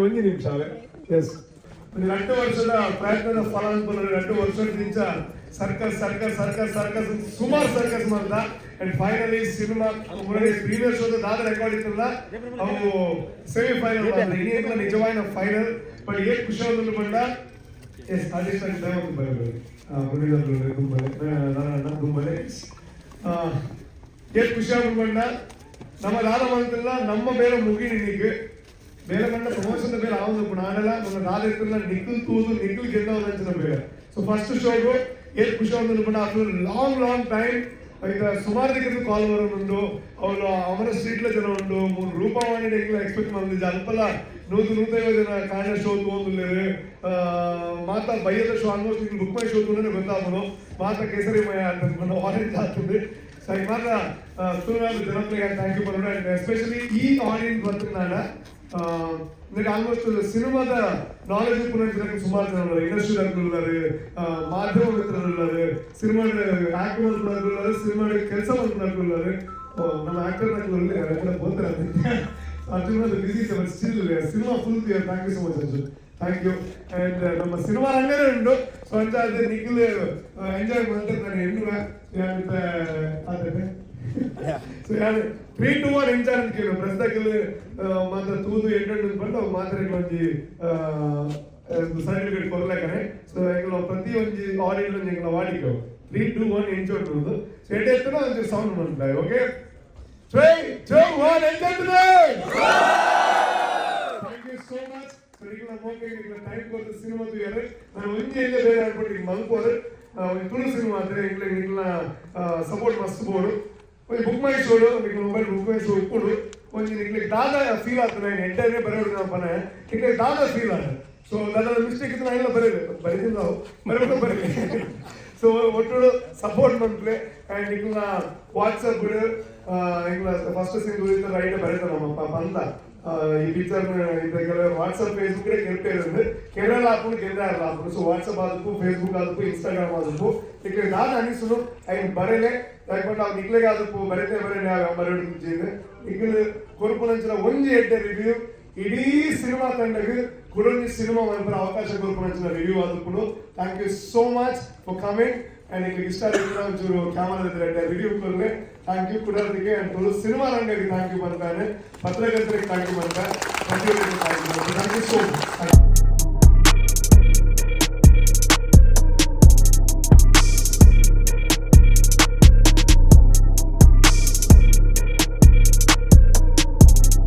ಒಂದು ನಿಮಿಷ ಎಸ್ 2 ವರ್ಷದ ಪ್ರಯತ್ನದ ಫಲ ಅನ್ಕೊಂಡು 2 ವರ್ಷದಿಂದ ಸರ್ಕಸ್ ಸುಮಾರು ಸರ್ಕಸ್ ಮಾಡ್ದ ಅಂಡ್ ಫೈನಲಿ ಸಿನಿಮಾ ಪ್ರೀವಿಯಸ್ ಶೋದ ದಾದ ರೆಕಾರ್ಡ್ ಇತ್ತಲ್ಲ ಅವು ಸೆಮಿ ಫೈನಲ್ ಇನ್ನೇನು ನಿಜವಾದ ಫೈನಲ್ ಬಟ್ ಏನ್ ಖುಷಿ ಆಗೋದು ಬಂದ ಎಸ್ ಆದಿಷ್ಟ ದಯವಿಟ್ಟು ಬರಬೇಕು ತುಂಬಲೆ ಏನ್ ಖುಷಿ ಆಗೋದು ಬಂದ ನಮ್ಮ ದಾದ ಮಾಡ್ತಿಲ್ಲ ನಮ್ಮ ಬೇರೆ ಮುಗಿ ನಿನಗೆ ಬೇರೆ ಕಣ್ಣ ಪ್ರಮೋಷನ್ ಬೇರೆ ಆവുന്നു ನಾನೆಲ್ಲ ನನ್ನ ದಾದ ಇರ್ತಿಲ್ಲ ನಿಖಿಲ್ ತೂದು ನಿಖಿಲ್ ಗೆದ್ದವನ್ನ ಬೇರೆ ಸೊ ಫಸ್ಟ್ ಶೋಗು ಏನ್ ಖುಷಿ ಆಗೋದು ಬಂದ ಅದು ಲಾಂಗ್ ಟೈಮ್ ಈಗ ಸುಮಾರು ದಿಕ್ಕದ ಕಾಲ್ ಬರೋದು ಅವರು ಅವರ ಸ್ಟ್ರೀಟ್ಲ ಜನ ಉಂಟು ರೂಪವಾಣಿ ಎಕ್ಸ್ಪೆಕ್ಟ್ ಮಾಡಿದ್ದು ಅಲ್ಪಲ್ಲ 150 ಜನ ಕಾಣ ಶೋ ತಗೊಂಡಿದ್ದಾರೆ ಮಾತಾ ಬೈಯದ ಶೋ ಆಲ್ಮೋಸ್ಟ್ ಈಗ ಬುಕ್ ಮೈ ಶೋ ತಗೊಂಡ್ರೆ ಗೊತ್ತಾಗೋದು ಮಾತಾ ಕೇಸರಿ ಮಯ ಅಂತ ಆರೆಂಜ್ ಆಗ್ತದೆ ಸರಿ ಮಾತ್ರ ಸುಮಾರು ಜನಪ್ರಿಯ ಥ್ಯಾಂಕ್ ಯು ಬರೋಣ ಎಸ್ಪೆಷಲಿ ಈ ಆಡಿಯನ್ಸ್ ಬರ್ತಿದ್ದಾನ ಆಲ್ಮೋಸ್ಟ್ ಸಿನಿಮಾದ ನಾಲೆಜ್ ಪುನಃ ಸುಮಾರು ಜನ ಇಂಡಸ್ಟ್ರಿ ಇದ್ದಾರೆ ಮಾಧ್ಯಮ ಮಿತ್ರರಿದ್ದಾರೆ ಸಿನಿಮಾ ಆಕ್ಟರ್ ಇದ್ದಾರೆ ಸಿನಿಮಾ ಕೆಲಸ ಮಾಡ್ತಾರೆ ನಮ್ಮ ಆಕ್ಟರ್ ಬೋಲ್ತಾರೆ ಅರ್ಜುನ್ ಬಿಸಿ ಸ್ಟಿಲ್ ಸಿನಿಮಾ full thank you so much Arjun thank you and ನಮ್ಮ ಸಿನಿಮಾ ರಂಗನೇ ಉಂಟು ಸೊ ಅಂತ ಅದೇ ನಿಖಿಲ್ ಎಂಜಾಯ್ ಮಾಡ್ತಾರೆ ಹೆಣ್ಣು ಅದೇ ಸೊ 3 to 1 ಎಂಜಾಯ್ ಅಂತ ಕೇಳು ಪ್ರಸ್ತಕಲ್ಲಿ ಮಾತ್ರ ತೂದು ಎಂಟು ಬಂದು ಅವು ಮಾತ್ರ ಒಂಜಿ ಸರ್ಟಿಫಿಕೇಟ್ ಕೊರ್ಲಾಕನೆ ಸೊ ಎಂಗ್ಲ ಪ್ರತಿ ಒಂಜಿ ಆಡಿಯನ್ಸ್ ಎಂಗ್ಲ ವಾಡಿಕೋ 3 to 1 ಎಂಜಾಯ್ ಮಾಡೋದು ಸೊ ಎಡೆ ಎತ್ತನ ಒಂಚೂರು ಸೌಂಡ್ ಮಾಡ್ತಾರೆ okay 3 2 1 enjoy today thank you so much so ಈಗಲ ಮೋಕೆ ಈಗಲ ಟೈಮ್ ಕೊಟ್ಟು ಸಿನಿಮಾ ತುಯಾರೆ ನಾನು ಒಂಜಿ ಎಲ್ಲ ಬೇರೆ ಆಗ್ಬಿಟ್ಟು ಈಗ ಮಲ್ಕೋರು ತುಳು ಸಿನಿಮಾ ಅಂದ್ರೆ ಈಗಲ ಸಪೋರ್ಟ್ ಮಸ್ತ್ ಬೋಡು ಬುಕ್ ಮೈ ಶೋಡು ಮೊಬೈಲ್ ಬುಕ್ ಮೈ ಶೋ ಉಪ್ಪುಡು ಒಂಜಿ ನಿಕ್ಲಿಗೆ ದಾದ ಫೀಲ್ ಆಗ್ತದೆ ನಾನು ಎಂಟನೇ ಬರೋದು ನಮ್ಮ ಪನ ನಿಕ್ಲಿಗೆ ದಾದ ಫೀಲ್ ಆಗ ಸೊ ನನ್ನ ಮಿಸ್ಟೇಕ್ ಇತ್ತು ನಾನೆಲ್ಲ ಬರೀದಿಲ್ಲ ನಾವು ಬರೀ ಸೊ ಒಟ್ಟು ಸಪೋರ್ಟ್ ಮಾಡ್ಲೆ ಆ್ಯಂಡ್ ನಿಕ್ಲ ವಾಟ್ಸಪ್ ಬಿಡು ನಿಕ್ಲ ಫಸ್ಟ್ ಸಿಂಗ್ ರೈಟ್ ಬರೀತಾರೆ ನಮ್ಮಪ್ಪ ಬಂದ ಈ ಪಿಕ್ಚರ್ ಕೆಲವರು ವಾಟ್ಸಪ್ ಫೇಸ್ಬುಕ್ ಕೆಲ್ಪೇರು ಕೇರಳ ಆಪುಡು ಕೇಂದ್ರ ಆಪುಡು ಸೊ ವಾಟ್ಸಪ್ ಆದಕ್ಕೂ ಫೇಸ್ಬುಕ್ ಆದಕ್ಕೂ ಇನ್ಸ್ಟಾಗ್ರಾಮ್ ಆದಕ್ಕೂ ನಿಕ್ಲಿಗೆ ನಾನು ಅನಿಸುದು ಐದು ಬರೇಲೆ ಯಾಕಂದ್ರೆ ಅವ್ರು ನಿಕ್ಲಿಗೆ ಆದಕ್ಕೂ ಬರೀತೆ ಬರೋದು ನಿಖಿಲ್ ಕೊರ್ಪುನಂಚಿನ ಒಂಜಿ ಎಡ್ಡೆ ರಿವ್ಯೂ ಇಡೀ ಸಿನಿಮಾ ತಂಡಕ್ಕೆ ಕುಡೊಂಜಿ ಸಿನಿಮಾ ಮಲ್ಪರ ಅವಕಾಶ ಕೊರ್ಪುನಂಚಿನ ರಿವ್ಯೂ ಆದಕ್ಕೂ thank you so much for coming and ನಿಮಗೆ ಇಷ್ಟ ಆಗಿದ್ರೆ ಒಂಚೂರು ಕ್ಯಾಮರಾ ರಿವ್ಯೂ ಕೊಡ್ಲೆ ಥ್ಯಾಂಕ್ ಯು ಕುಡೋದಕ್ಕೆ ಅಂಡ್ ತುಳು ಸಿನಿಮಾ ರಂಗಕ್ಕೆ ಥ್ಯಾಂಕ್ ಯು ಬರ್ತಾನೆ ಪತ್ರಕರ್ತರಿಗೆ ಥ್ಯಾಂಕ್ ಯು ಬರ್ತಾರೆ ಥ್ಯಾಂಕ್ ಯು ಸೋ ಮಚ್